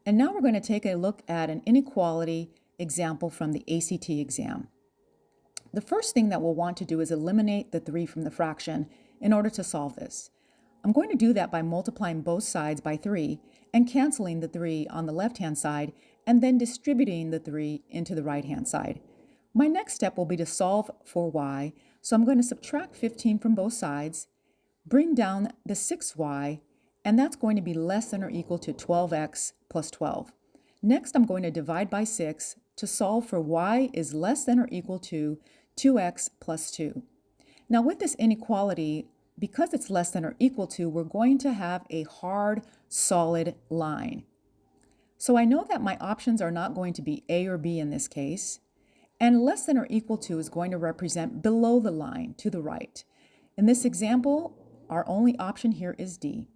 And now we're going to take a look at an inequality example from the ACT exam. The first thing that we'll want to do is eliminate the 3 from the fraction in order to solve this. I'm going to do that by multiplying both sides by 3 and canceling the 3 on the left-hand side and then distributing the 3 into the right-hand side. My next step will be to solve for y, so I'm going to subtract 15 from both sides, bring down the 6y, and that's going to be less than or equal to 12x plus 12. Next, I'm going to divide by 6 to solve for y is less than or equal to 2x plus 2. Now with this inequality, because it's less than or equal to, we're going to have a hard, solid line. So I know that my options are not going to be A or B in this case, and less than or equal to is going to represent below the line to the right. In this example, our only option here is D.